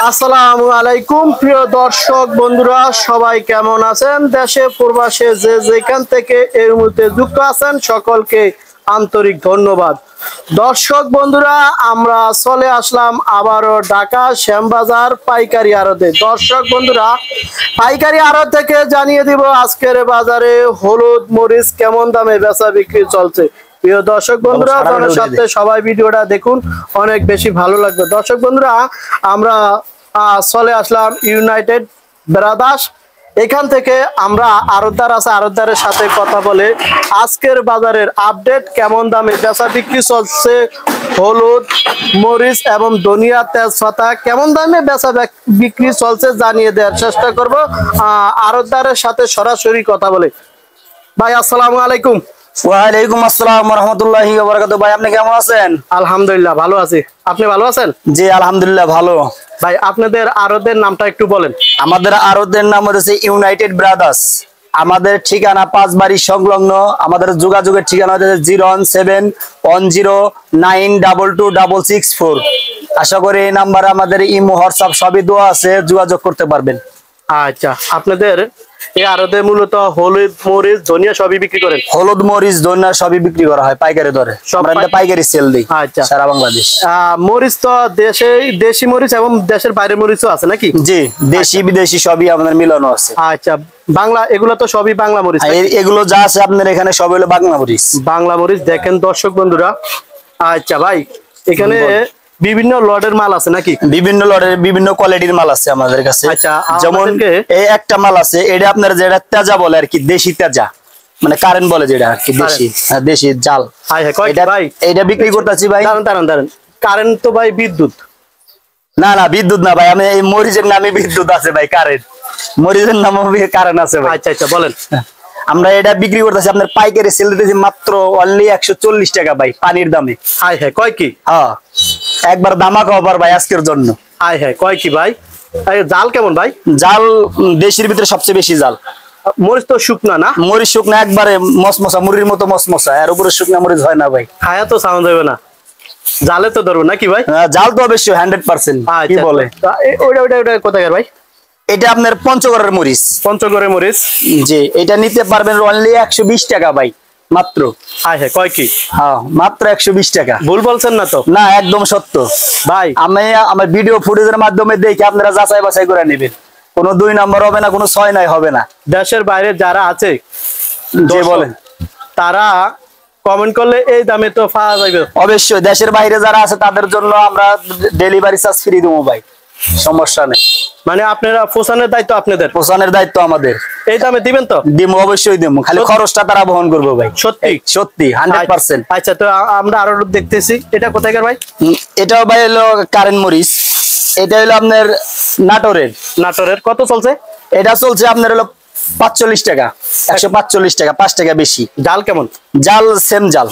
আসসালামু আলাইকুম প্রিয় দর্শক বন্ধুরা, সবাই কেমন আছেন? দেশে প্রবাসে যে যেখান থেকে এর মধ্যে যুক্ত আছেন সকলকে আন্তরিক ধন্যবাদ। দর্শক বন্ধুরা, আমরা চলে আসলাম আবারও ঢাকা শ্যামবাজার পাইকারি আড়তে। দর্শক বন্ধুরা, পাইকারি আড়ত থেকে জানিয়ে দিব আজকের বাজারে হলুদ মরিচ কেমন দামে বেচা বিক্রি চলছে। প্রিয় দর্শক বন্ধুরা, আপনাদের সাথে সবাই ভিডিওটা দেখুন, অনেক বেশি ভালো লাগবে। দর্শক বন্ধুরা, আমরা চলে আসলাম ইউনাইটেড ব্রাদার্স। এখান থেকে আমরা আড়তদার আছে, আড়তদারের সাথে কথা বলে আজকের বাজারের আপডেট, কেমন দামে বেচা বিক্রি চলছে হলুদ মরিচ এবং ধনিয়া তেজপাতা কেমন দামে বেচা বিক্রি চলছে জানিয়ে দেওয়ার চেষ্টা করব আড়তদারের সাথে সরাসরি কথা বলে। ভাই আসসালামু আলাইকুম। ওয়ালাইকুম আসসালাম ওয়া রাহমাতুল্লাহি ওয়া বারাকাতুহু। ভাই আপনি কেমন আছেন? আলহামদুলিল্লাহ ভালো আছি, আপনি ভালো আছেন? জি আলহামদুলিল্লাহ ভালো। ভাই আপনাদের আড়তের নামটা একটু বলেন। আমাদের আড়তের নাম হচ্ছে ইউনাইটেড ব্রাদার্স। আমাদের ঠিকানা পাঁচবাড়ি সংলগ্ন। আমাদের যোগাযোগের ঠিকানা হচ্ছে 0171092226664। আশা করি এই নাম্বারে আমাদের ইমো হোয়াটসঅ্যাপ সবই দেওয়া আছে, যোগাযোগ করতে পারবেন। আচ্ছা, আপনাদের এই আড়তে মূলত হলুদ মরিচ ধনিয়া সবই বিক্রি করেন? হলুদ মরিচ ধনিয়া সবই বিক্রি করা হয় পাইকারি দরে, আমরা পাইকারি সেল দিই। আচ্ছা, সারা বাংলাদেশ। মরিচ তো দেশি মরিচ এবং দেশের বাইরের মরিচও আছে নাকি? জি, দেশি বিদেশি সবই আমাদের মিলানো আছে। আচ্ছা, বাংলা এগুলো তো সবই বাংলা মরিচ? এগুলো যা আছে আপনার এখানে সব হলো বাংলা মরিচ। বাংলা মরিচ দেখেন দর্শক বন্ধুরা। আচ্ছা ভাই, এখানে বিভিন্ন লটের মাল আছে নাকি? বিভিন্ন লটের বিভিন্ন কোয়ালিটির মাল আছে আমাদের কাছে। আচ্ছা, যেমন এই একটা মাল আছে, এটা আপনার যেটা তেজা বলে আর কি, দেশি তেজা মানে কারেন্ট বলে যেটা আর কি, দেশি দেশি জাল। এটা বিক্রি করতেছি ভাই। দাঁড়ান, কারেন্ট তো ভাই বিদ্যুৎ? না না, বিদ্যুৎ না ভাই, আমি এই মরিচের নামে বিদ্যুৎ আছে ভাই, কারেন্ট। মরিচের নামে কারেন্ট আছে ভাই। আচ্ছা আচ্ছা বলেন। আমরা এটা বিক্রি করতেছি আপনার পাইকারি সেল দিতেছি মাত্র অনলি 140 টাকা ভাই, পানির দামে। হায় হ্যাঁ, কয় কি? হ্যাঁ, একবার দামাকা অফার ভাই আজকের জন্য। হায় হ্যাঁ, কয় কি ভাই? জাল কেমন ভাই? জাল দেশের ভিতরে সবচেয়ে বেশি জাল। মরিচ তো শুকনা না? মরিচ শুকনা একবারে মসমসা, মুড়ির মতো মসমসা, এর উপরে শুকনা মরিচ হয় না ভাই। খায়া তো সাউন্ড হবে না, জালে তো ধরবো নাকি ভাই? জাল তো অবশ্যই 100%। কি বলে ওটা কোথায় ভাই? এটা আপনার পঞ্চগড়ের মরিচ। পঞ্চগড়ের মরিচ? জি, এটা নিতে পারবেন অনলি 120 টাকা ভাই, মাত্র। হ্যাঁ হ্যাঁ, কয় কি? হ্যাঁ, মাত্র 120 টাকা। ভুল বলছেন না তো? না, একদম সত্য ভাই। আমি আমার ভিডিও ফুটেজের মাধ্যমে দেখে আপনারা যাচাই বাছাই করে নেবেন। কোনো 2 নাম্বার হবে না, কোনো 6 নাই হবে না। দেশের বাইরে যারা আছে যে বলেন, তারা কমেন্ট করলে এই দামে তো পাওয়া যাবে। অবশ্যই দেশের বাইরে যারা আছে তাদের জন্য আমরা ডেলিভারি চার্জ ফ্রি দেবো ভাই, সমস্যা নেই। মানে আপনারা পৌঁছানোর দায়িত্ব আপনাদের? পৌঁছানোর দায়িত্ব আমাদের। এই দামে দিবেন তো? দিব, অবশ্যই দিব, খালি খরচটা তারা বহন করবে ভাই। সত্যি সত্যি 100%। আচ্ছা, তো আমরা আরো দেখতেছি, এটা কোথাকার ভাই? এটাও ভাই হলো কারেন্ট মরিচ। এটা হলো আপনার নাটোরের। নাটোরের কত চলছে? এটা চলছে আপনার হলো 45 টাকা, 145 টাকা, 5 টাকা বেশি। জাল কেমন? জাল সেম জাল,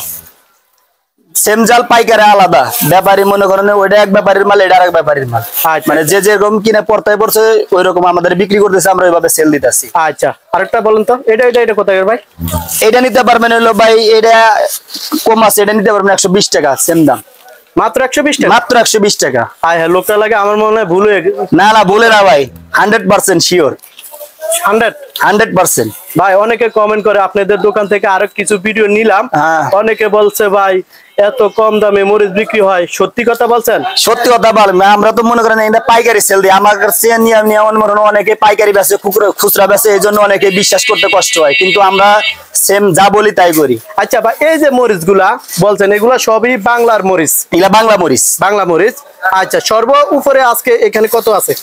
সেম জাল, পাইকারি আলাদা। ব্যাপারী মনে করেন ওইটা এক ব্যাপারীর মাল, এটা আরেক ব্যাপারীর মাল। মানে যে যেরকম কিনে পড়তায় পড়ছে ওই রকম আমাদের বিক্রি করতেছে, আমরা ওইভাবে সেল দিতেছি। আচ্ছা, আরেকটা বলেন তো, এটা কোথায় ভাই? এটা নিতে পারবেন হলো ভাই, এটা কম আছে, এটা নিতে পারবেন 120 টাকা, সেম দাম, মাত্র 120 টাকা। মাত্র 120 টাকা। হ্যাঁ হ্যাঁ, লোকটা লাগে আমার মনে হয় ভুল হয়ে গেছে। না না, ভুলে না ভাই, 100% শিওর, 100%। ভাই অনেকে কমেন্ট করে আপনাদের দোকান থেকে আরো কিছু ভিডিও নিলাম, অনেকে বলছে ভাই এত কম দামে মরিচ বিক্রি হয়, সত্যি কথা বলছেন? সত্যি কথা বলবেন, আমরা তো মনে করেন এটা পাইকারি সেল দিই। আমার কাছে অনেকে পাইকারি বেচে, খুচরা বেচে, এই জন্য অনেকে বিশ্বাস করতে কষ্ট হয়, কিন্তু আমরা সেম যা বলি তাই করি। আচ্ছা ভাই, এই যে মরিচ গুলা বলছেন এগুলা সবই বাংলার মরিচ? এগুলা বাংলা মরিচ। বাংলা মরিচ। আচ্ছা, সর্ব উপরে আজকে এখানে কত আছে?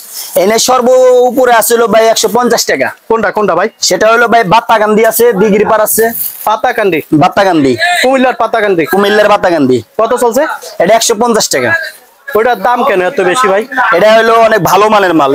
এনে সর্ব উপরে আছে ভাই 150 টাকা। কোনটা কোনটা ভাই? সেটা হলো ভাই বাতাকান্দি আছে, ডিগ্রি পার আছে। পাতাকান্দি? বাতাকান্দি, কুমিল্লার পাতাকান্দি। কুমিল্লার বাতাকান্দি। কত চলছে এটা? 150 টাকা। ওইটার দাম কেন এত বেশি ভাই? এটা হলো অনেক ভালো মানের মাল।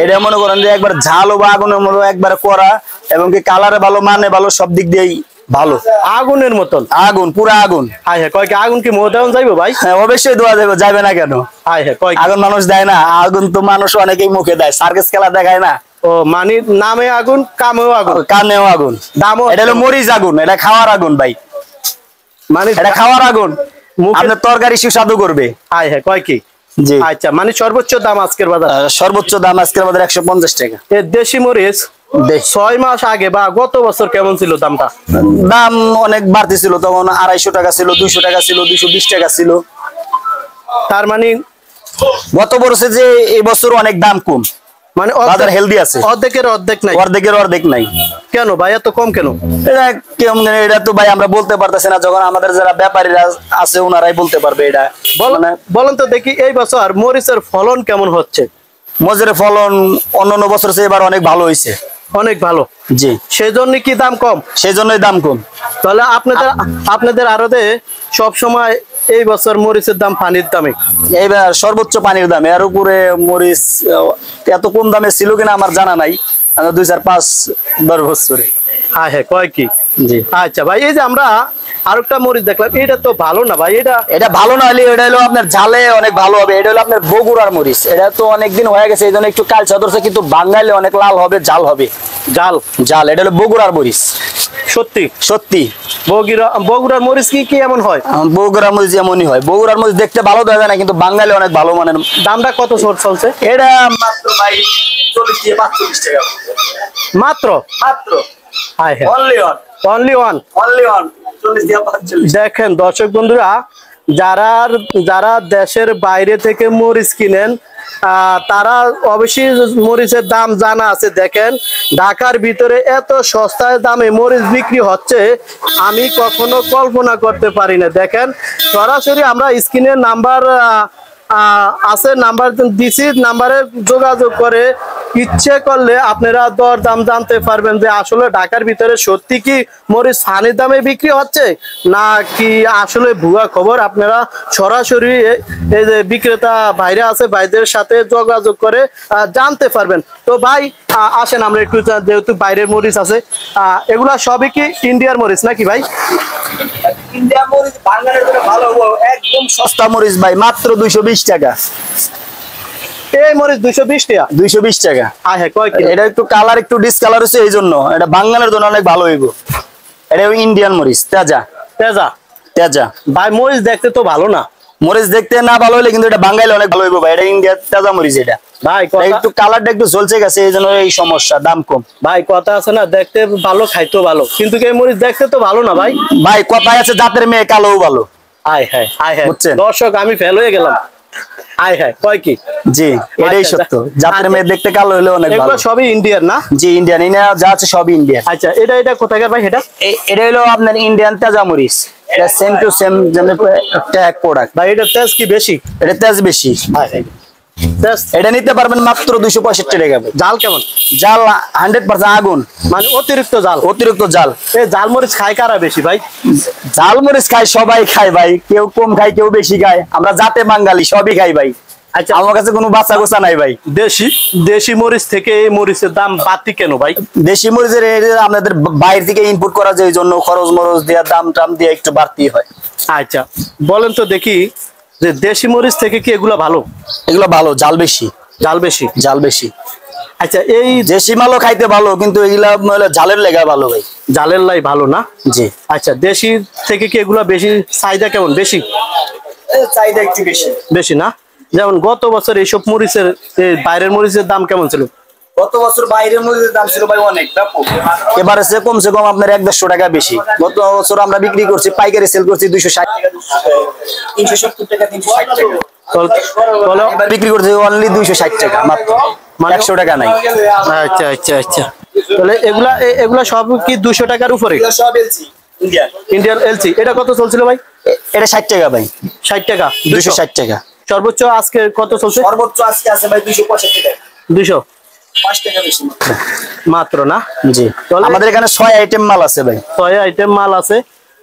এটা মনে করেন যে একবার ঝাল বা আগুনের মতো একবার করা, এবং কি কালারে ভালো, মানে ভালো, সব দিক দিয়েই ভালো। আগুনের মতন? আগুন, পুরা আগুন। হ্যাঁ হ্যাঁ, কয় কি আগুন কি মোহ দেওয়া যাইবো ভাই? হ্যাঁ, অবশ্যই দেওয়া যাবে, যাবে না কেন? হ্যাঁ হ্যাঁ, কয় আগুন মানুষ দেয় না? আগুন তো মানুষ অনেকেই মুখে দেয়, সার্কাস খেলা দেখায় না। ও মানে নামে আগুন, কামেও আগুন। কামেও আগুন, দামও। এটা হলো মরিচ আগুন, এটা খাওয়ার আগুন ভাই, মানে এটা খাওয়ার আগুন। আপনার তরকারি সুস্বাদু করবে। হ্যাঁ হ্যাঁ, কয় কি জি। আচ্ছা, মানে সর্বোচ্চ দাম আজকের বাজার? সর্বোচ্চ দাম আজকের বাজারে 150 টাকা। এই দেশি মরিচ 6 মাস আগে বা গত বছর কেমন ছিল দামটা? দাম অনেক বাড়তি ছিল, তখন 250 টাকা ছিল, 200 টাকা ছিল, 220 টাকা ছিল। তার মানে গত বছরে যে এই বছর অনেক দাম কম, মানে বাজার হেলদি আছে। অর্ধেকের অর্ধেক নাই? অর্ধেক নাই। কেন ভাই এত কম কেন? এটা কেমন, এটা তো ভাই আমরা বলতে পারতেছি না, যখন আমাদের যারা ব্যাপারীরা আছে ওনারাই বলতে পারবে। এটা বলেন তো দেখি, এই বছর মরিচের ফলন কেমন হচ্ছে? মজুরের ফলন অন্যান্য বছর চেয়ে এবার অনেক ভালো হয়েছে। অনেক ভালো? জি। সেই জন্য কি দাম কম? সেই জন্যই দাম কম। তাহলে আপনাদের আড়তে সব সময় এই বছর মরিচের দাম পানির দামে? এইবার সর্বোচ্চ পানির দাম, এর উপরে মরিচ এত কম দামে ছিল কিনা আমার জানা নাই, 2, 4, 5, 10 বছরে। হ্যাঁ হ্যাঁ, কয় কি? জি। আচ্ছা ভাই, এই যে আমরা আরেকটা মরিচ দেখলাম, এটা তো ভালো না ভাই। এটা ভালো না হলে এটা হলো আপনার ঝালে অনেক ভালো হবে। এটা হলো আপনার বগুড়ার মরিচ, এটা তো অনেকদিন হয়ে গেছে, এই জন্য একটু কালচা ধরছে, কিন্তু বাঙালি অনেক লাল হবে, জাল হবে। জাল এটা হলো বগুড়ার মরিচ। সত্যি বগুড়ার মরিচ কি এমন হয়? বগুড়ার মরিচ এমনই হয়। বগুড়ার মরিচ দেখতে ভালো দেখা যায় না, কিন্তু বাঙালি অনেক ভালো মানের। দামটা কত চলছে এটা? মাত্র ভাই 40 থেকে 45 টাকা। মাত্র? হ্যাঁ হ্যাঁ, অনলি ওয়ান। দেখেন দর্শক বন্ধুরা, যারা দেশের বাইরে থেকে মরিচ কিনেন তারা অবশ্যই মরিচের দাম জানা আছে। দেখেন ঢাকার ভিতরে এত সস্তায় দামে মরিচ বিক্রি হচ্ছে আমি কখনো কল্পনা করতে পারি না। দেখেন সরাসরি আমরা স্ক্রিনের নাম্বার আছে, নাম্বার দিছি, নাম্বারে যোগাযোগ করে ইচ্ছে করলে আপনারা দর দাম জানতে পারবেন যে আসলে ঢাকার ভিতরে সত্যি কি মরিচ ফানি দামে বিক্রি হচ্ছে না কি আসলে ভুয়া খবর। আপনারা সরাসরি এই যে বিক্রেতা ভাইরা আছে, ভাইদের সাথে যোগাযোগ করে জানতে পারবেন। তো ভাই আসেন আমরা একটু, যেহেতু বাইরের মরিচ আছে, এগুলা সবই কি ইন্ডিয়ার মরিচ নাকি ভাই? ইন্ডিয়া মরিচ বাঙালির জন্য ভালো, একদম সস্তা মরিচ ভাই, মাত্র 220 টাকা। এই মরিচ 220 টাকা? 220 টাকা। হ্যাঁ, কয় কি? এটা একটু কালার একটু ডিসকালার হচ্ছে, এই জন্য এটা বাঙালির জন্য অনেক ভালো হইব। এটা ইন্ডিয়ান মরিচ, তেজা ভাই। মরিচ দেখতে তো ভালো না? মরিচ দেখতে না ভালো হলে কিন্তু এটা বাঙালি অনেক ভালো হইব ভাই। এটা ইন্ডিয়ার তেজা মরিচ। এটা ভাই একটু কালারটা একটু ঝলসে গেছে, এই জন্য এই সমস্যা, দাম কম। ভাই কথা আছে না, দেখতে ভালো খাইতেও ভালো, কিন্তু এই মরিচ দেখতে তো ভালো না ভাই। ভাই কথায় আছে জাতের মেয়ে কালোও ভালো। বুঝছেন দর্শক, আমি ফেল হয়ে গেলাম। কয় কি? জি, এটাই সত্য। জাতের মেয়ে দেখতে কালো হলে অনেক ভালো। এগুলো সবই ইন্ডিয়ান না? জি, ইন্ডিয়ান। যা আছে সবই ইন্ডিয়ান। আচ্ছা, এটা কোথাকার ভাই? এটা হলো আপনার ইন্ডিয়ান তেজা মরিচ। এটা same to same tag product ভাই। এটা তেজ কি বেশি? এটা তেজ বেশি। এটা নিতে পারবেন মাত্র 265 টাকা। জাল কেমন? জাল 100% আগুন, মানে অতিরিক্ত জাল। এই জাল মরিচ খায় কারা বেশি ভাই? জাল মরিচ খায় সবাই খায় ভাই, কেউ কম খায় কেউ বেশি খায়। আমরা জাতে বাঙালি, সবই খাই ভাই। আচ্ছা, আমার কাছে কোনো বাচ্চা গোছা নাই ভাই। দেশি মরিচ থেকে এই মরিচের দাম বাড়তি কেন ভাই? দেশি মরিচের আপনাদের বাইরে থেকে ইনপুট করা যায়, এই জন্য খরচ মরচ দিয়ে দাম দিয়ে একটু বাড়তি হয়। আচ্ছা বলেন তো দেখি, যে দেশি মরিচ থেকে কি এগুলা ভালো? এগুলো ভালো, জাল বেশি। আচ্ছা, এই দেশি মালও খাইতে ভালো, কিন্তু এগুলা জালের লেগা ভালো ভাই। জালের লাই ভালো না? জি। আচ্ছা, দেশি থেকে কি এগুলা বেশি চাহিদা কেমন? চাহিদা একটু বেশি না? যেমন গত বছর এইসব মরিচের, বাইরের মরিচের দাম কেমন ছিল? গত বছর বাইরের মরিচের দাম ছিল ভাই অনেক ব্যাপক। এবারে কমসে কম আপনার 150 টাকা বেশি। গত বছর আমরা বিক্রি করছি, পাইকারি সেল করছি 260 টাকা, 370 টাকা, 360 টাকা। বিক্রি করছি অনলি 260 টাকা মাত্র, 100 টাকা নাই। আচ্ছা। তাহলে এগুলা সব কি 200 টাকার উপরে? সব এলসি, ইন্ডিয়ান এলসি। এটা কত চলছিল ভাই? এটা 60 টাকা ভাই। 60 টাকা? 260 টাকা। সর্বোচ্চ আজকে কত চলছে? সর্বোচ্চ আজকে আছে ভাই 265 টাকা। 205 টাকা বেশি মাত্র না? জি। আমাদের এখানে 6 আইটেম মাল আছে ভাই। 6 আইটেম মাল আছে,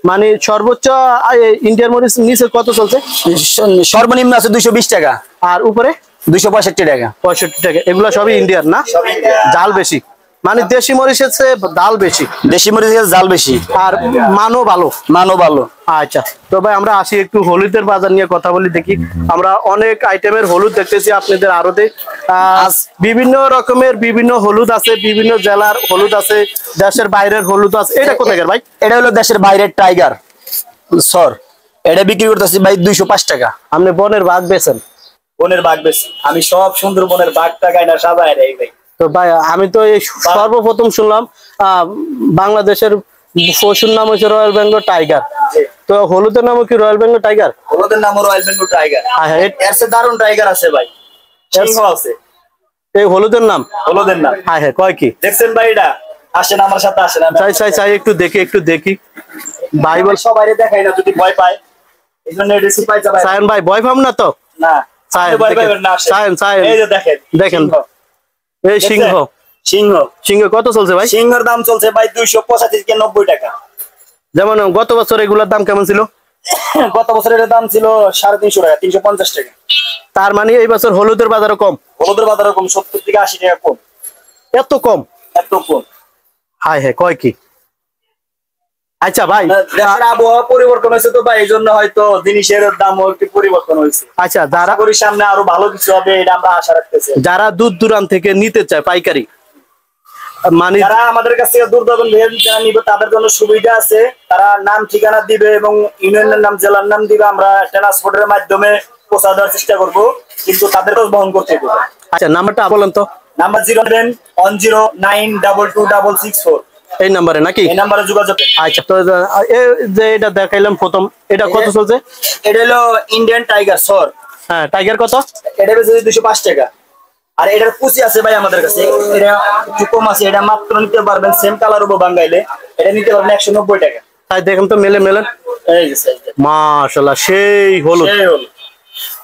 মানে সর্বোচ্চ ইন্ডিয়ান মরিচ নিচে কত চলছে? সর্বনিম্ন আছে 220 টাকা, আর উপরে 265 টাকা। 65 টাকা। এগুলা সবই ইন্ডিয়ান না? জাল বেশি, মানে দেশি মরিচের চেয়ে ডাল বেশি। দেশি মরিচের জাল বেশি, আর মানও ভালো। আচ্ছা, তো ভাই আমরা আসি একটু হলুদের বাজার নিয়ে কথা বলি দেখি। আমরা অনেক আইটেমের হলুদ দেখতেছি আপনাদের আড়তে। বিভিন্ন রকমের বিভিন্ন হলুদ আছে, বিভিন্ন জেলার হলুদ আছে, দেশের বাইরের হলুদ আছে। এটা কোথাকার ভাই? এটা হলো দেশের বাইরের টাইগার সর। এটা বিক্রি করতেছি ভাই 205 টাকা। আপনি বনের বাঘ বেচেন? বনের বাঘ বেশি, আমি সব সুন্দরবনের বাঘটা গাইনা সাজায় রে ভাই। তো ভাই আমি তো এই সর্বপ্রথম শুনলাম বাংলাদেশের পশুর নাম হচ্ছে রয়্যাল বেঙ্গল টাইগার, তো হলুদের নাম কি রয়্যাল বেঙ্গল টাইগার? হলুদের নাম রয়্যাল বেঙ্গল টাইগার। এর চেয়ে দারুণ টাইগার আছে ভাই, সিংহ আছে। এই হলুদের নাম? হলুদের নাম। হ্যাঁ হ্যাঁ, কয় কি দেখছেন ভাই? এটা আসেন আমার সাথে, আসেন। চাই চাই চাই একটু দেখি, একটু দেখি ভাই। বল সবাই দেখাই না, যদি ভয় পায় এই জন্য রেসি পাই যাবে। সায়ন ভাই ভয় পাম না তো? না সায়ন ভয় পাবেন না। সায়ন সায়ন এই যে দেখেন, দেখেন এই সিংহ। সিংহ সিংহ কত চলছে ভাই? সিংহের দাম চলছে ভাই 285 থেকে 90 টাকা। যেমন গত বছর এগুলোর দাম কেমন ছিল? গত বছরের দাম ছিল 350 টাকা, 350 টাকা। তার মানে এই বছর হলুদের বাজারও কম? হলুদের বাজার কম, 70 থেকে 80 টাকা কম। এত কম? এত কম? হায় হ্যাঁ, কয় কি? আচ্ছা ভাই, দেশের আবহাওয়া পরিবর্তন হয়েছে তো ভাই, এই জন্য হয়তো জিনিসের দামও একটু পরিবর্তন হয়েছে। আচ্ছা, যারা সামনে আরো ভালো কিছু হবে এটা আমরা আশা রাখতেছি। যারা দূর দূরান্ত থেকে নিতে চায় পাইকারি, মানে যারা আমাদের কাছ থেকে দূর দূরান্ত যারা নিবে তাদের জন্য সুবিধা আছে। তারা নাম ঠিকানা দিবে এবং ইউনিয়নের নাম, জেলার নাম দিবে, আমরা ট্রান্সপোর্টের মাধ্যমে পৌঁছা দেওয়ার চেষ্টা করব, কিন্তু তাদের বহন করতে হবে। আচ্ছা, নাম্বারটা বলেন তো। নাম্বার 07109226664। এই নাম্বারে নাকি? এই নাম্বারে যোগাযোগ। আচ্ছা, তো এই যে এটা দেখাইলাম প্রথম, এটা কত চলছে? এটা হলো ইন্ডিয়ান টাইগার সর। হ্যাঁ, টাইগার কত? এটা বেশি 205 টাকা। আর এটার কুচি আছে ভাই আমাদের কাছে, এটা একটু কম আছে, এটা মাত্র নিতে পারবেন সেম কালার উপর বাঙ্গাইলে এটা নিতে পারবেন 190 টাকা। তাই দেখেন তো, মেলে মেলেন। এই যে মাশাআল্লাহ, সেই হলুদ।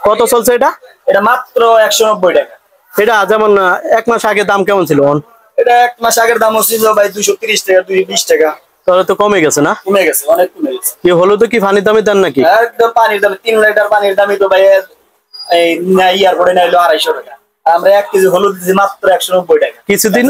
কত চলছে এটা? এটা মাত্র 190 টাকা। এটা যেমন এক মাস আগে দাম কেমন ছিল? এটা এক মাস আগের দাম ছিল ভাই 230 টাকা, 220 টাকা। তাহলে তো কমে গেছে না? কমে গেছে, অনেক কমে গেছে। কি হলুদ কি পানির দামে দেন নাকি? একদম পানির দামে। 3 লিটার পানির দামই তো ভাই এই ইয়ার পরে নাইলো 250 টাকা। আমরা 1 কেজি হলুদ দিছি মাত্র 190 টাকা। কিছুদিন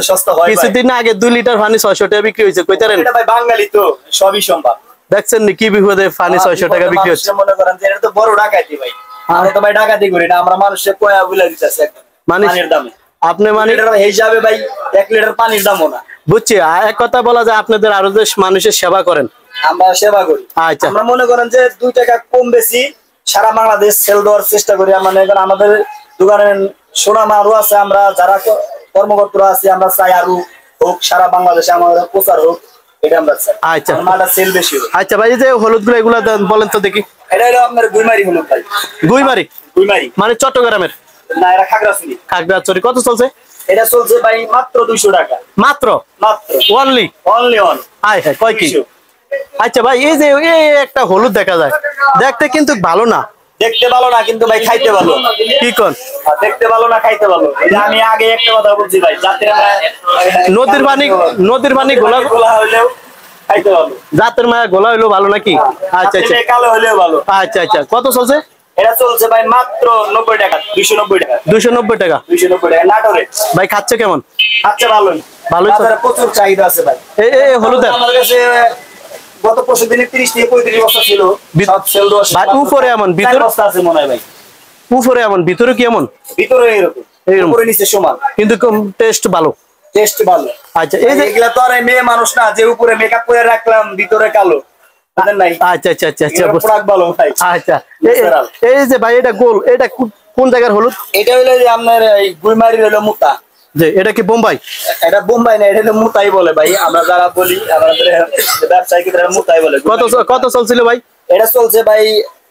আগে 2 লিটার পানি 600 টাকা বিক্রি হয়েছে, কইতারেন? এটা ভাই বাঙালি তো সবই সম্ভব। দেখছেন নি কি বিপদে পানি 600 টাকা বিক্রি হচ্ছে। মনে করেন যে এটা তো বড় ডাকাতি ভাই। আমরা তো ভাই ডাকাতি করি না, আমরা মানুষকে কয়া বলে দিতেছি একদম পানির দামে। আপনি মানে হিসাবে ভাই 1 লিটার পানির দামও না। বুঝছি, এক কথা বলা যায় আপনাদের আরো যে মানুষের সেবা করেন। আমরা সেবা করি। আচ্ছা, আমরা মনে করেন যে 2 টাকা কম বেশি সারা বাংলাদেশ সেল দেওয়ার চেষ্টা করি। মানে আমাদের দোকানের সুনাম আরো আছে, আমরা যারা কর্মকর্তা আছে আমরা চাই আরো হোক, সারা বাংলাদেশে আমাদের প্রচার হোক, এটা আমরা চাই। আচ্ছা, মালটা সেল বেশি হোক। আচ্ছা ভাই, এই যে হলুদ গুলো এগুলো বলেন তো দেখি। এটা হলো আপনার গুইমারি হলুদ ভাই। গুইমারি? গুইমারি মানে চট্টগ্রামের? না, এটা খাগড়াছড়ি। খাগড়াছড়ি। কত চলছে? এটা চলছে ভাই মাত্র 200 টাকা। মাত্র? মাত্র অনলি অন। হাই হাই, কয় কি? আচ্ছা ভাই, এই যে এই একটা হলুদ দেখা যায়, দেখতে কিন্তু ভালো না। দেখতে ভালো না কিন্তু ভাই খাইতে ভালো। কি কোন? দেখতে ভালো না খাইতে ভালো। আমি আগে একটা কথা বলছি ভাই, যাতে নদীর পানি গোলা হইলেও খাইতে ভালো, জাতের মায়া গোলা হইলেও ভালো নাকি? আচ্ছা আচ্ছা, কালো হইলেও ভালো। আচ্ছা আচ্ছা, কত চলছে? এটা চলছে ভাই মাত্র 90 টাকা, 290 টাকা। 290 টাকা? 290 টাকা। নাটোরে ভাই খাচ্ছে কেমন? খাচ্ছে ভালোই। বাজারে প্রচুর চাহিদা আছে ভাই এই হলুদের। আমাদের কাছে গত পরশু দিনে 30 থেকে 35 বস্তা ছিল, সব সেল দেওয়া শেষ। ভাই উপরে এমন, ভিতরে বস্তা আছে মনে হয় ভাই। উপরে এমন, ভিতরে কি এমন? ভিতরে এরকম, উপরে নিচে সমান, কিন্তু টেস্ট ভালো। টেস্ট ভালো। আচ্ছা, এই যে এগুলা তো আর মেয়ে মানুষ না যে উপরে মেকআপ করে রাখলাম ভিতরে কালো। আচ্ছা আচ্ছা আচ্ছা আচ্ছা, ভালো ভাই। আচ্ছা, এই যে ভাই এটা গোল, এটা কোন জায়গার হলুদ? এটা হলো যে আপনার এই গুইমারির হলো মুতা। যে এটা কি বোম্বাই? এটা বোম্বাই না, এটা হলো মুতাই বলে ভাই। আমরা যারা বলি আমাদের ব্যবসায়ীরা মুতাই বলে। কত চলছিল ভাই? এটা চলছে ভাই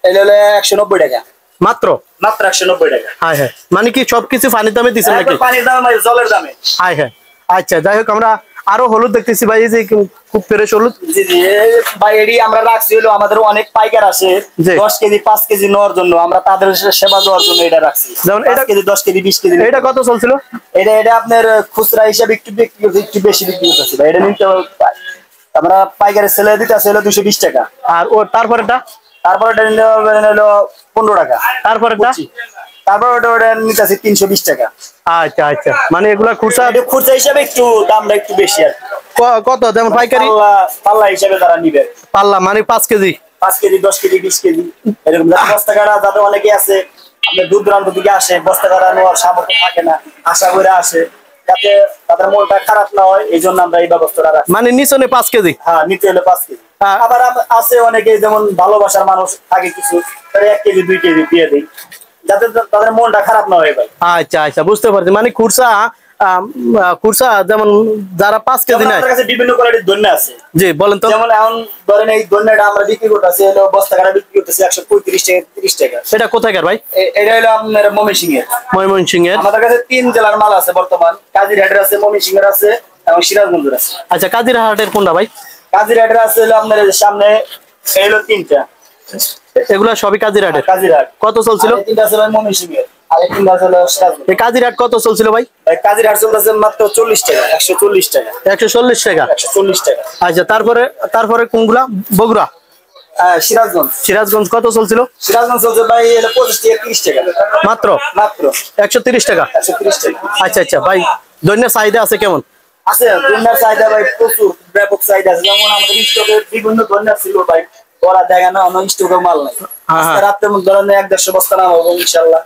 এটা হলো 190 টাকা। মাত্র? মাত্র 190 টাকা। হ্যাঁ হ্যাঁ, মানে কি সবকিছু পানির দামে দিচ্ছেন নাকি? পানির দামে ভাই, জলের দামে। হ্যাঁ হ্যাঁ, আচ্ছা, যাই হোক, আমরা আরো হলুদ দেখতেছি ভাই, এই যে খুব ফ্রেশ হলুদ। জি জি ভাই, এডি আমরা রাখছি হলো আমাদের অনেক পাইকার আসে 10 কেজি 5 কেজি নেওয়ার জন্য, আমরা তাদের সেবা দেওয়ার জন্য এটা রাখছি। যেমন এটা কেজি 10 কেজি 20 কেজি। এটা কত চলছিল? এটা আপনার খুচরা হিসাবে একটু বেশি বিক্রি করতেছি ভাই। এটা নিতে আমরা পাইকারের সেলে দিতে আছে হলো 220 টাকা। আর ও তারপরেটা? তারপরে হলো 15 টাকা। তারপরে ওটা নিতে আছে 320 টাকা। আচ্ছা আচ্ছা, মানে এগুলা খুচরা হিসাবে একটু দামটা একটু বেশি আর কত? যেমন পাইকারি পাল্লা হিসাবে যারা নিবে, পাল্লা মানে 5 কেজি 10 কেজি 20 কেজি এরকম বস্তা কাটা। যাদের অনেকে আছে আপনার দূর দূরান্ত থেকে আসে, বস্তা কাটা নেওয়ার সামর্থ্য থাকে না, আশা করে আসে, যাতে তাদের মনটা খারাপ না হয়, এই জন্য আমরা এই ব্যবস্থাটা রাখি। মানে নিচনে 5 কেজি? হ্যাঁ, নিচে হলে 5 কেজি। আবার আছে অনেকে যেমন ভালোবাসার মানুষ থাকে কিছু, 1 কেজি 2 কেজি দিয়ে দিই। যাতে তাদের মনটা খারাপ না হয় ভাই। আচ্ছা আচ্ছা, বুঝতে পারছি। মানে খুরসা যেমন যারা 5 কেজি নেয়, আমাদের কাছে বিভিন্ন কোয়ালিটির দন্যা আছে। জি বলেন তো। যেমন এখন ধরেন এই দন্যাটা আমরা বিক্রি করতেছি হলো বস্তা কাটা বিক্রি করতেছি 135 টাকা 30 টাকা। এটা কোথাকার ভাই? এটা হলো আপনার ময়মনসিংহ এর। ময়মনসিংহ এর। আমাদের কাছে 3 জেলার মাল আছে বর্তমান, কাজিরহাটের আছে, ময়মনসিংহের আছে এবং সিরাজগঞ্জের আছে। আচ্ছা, কাজিরহাটের কোনটা ভাই? কাজিরহাটের আছে হলো আপনার সামনে এই হলো 3টা, এগুলা সবই কাজিরহাটের। কাজিরহাট। কত চলছিল? আর 3টা আছে ময়মনসিংহের, আর 3টা আছে সিরাজগঞ্জ। এই কাজিরহাট কত চলছিল ভাই? কাজিরহাট চলতেছে মাত্র 40 টাকা, 140 টাকা। 140 টাকা। 140 টাকা। আচ্ছা, তারপরে কোনগুলা? বগুড়া, সিরাজগঞ্জ। সিরাজগঞ্জ কত চলছিল? সিরাজগঞ্জ চলছে ভাই 25 টাকা 30 টাকা মাত্র। মাত্র 130 টাকা। 130 টাকা। আচ্ছা আচ্ছা ভাই, দৈন্যের চাহিদা আছে কেমন? আছে দন্যার চাহিদা ভাই প্রচুর, ব্যাপক চাহিদা আছে। যেমন আমাদের স্টকে বিভিন্ন দন্যা ছিল ভাই, ওরা দেখা না আমার স্টকে মাল নাই। আজকে রাতের মধ্যে ধরেন 1-150 বস্তা নামাবো ইনশাআল্লাহ।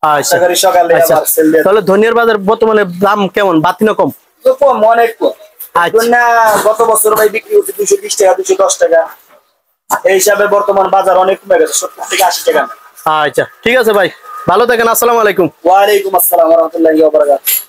আচ্ছা সকালে সকালে আচ্ছা, আমার সেল দিয়ে তাহলে ধনিয়ার বাজার বর্তমানে দাম কেমন? বাড়তি না কম? তো কম, অনেক কম। আচ্ছা। দন্যা গত বছর ভাই বিক্রি হচ্ছে 220 টাকা 210 টাকা, এই হিসাবে বর্তমান বাজার অনেক কমে গেছে, 70 থেকে 80 টাকা। আচ্ছা ঠিক আছে ভাই, ভালো থাকেন। আসসালামু আলাইকুম। ওয়ালাইকুম আসসালাম ওয়া রাহমাতুল্লাহি ওয়া বারাকাতুহু।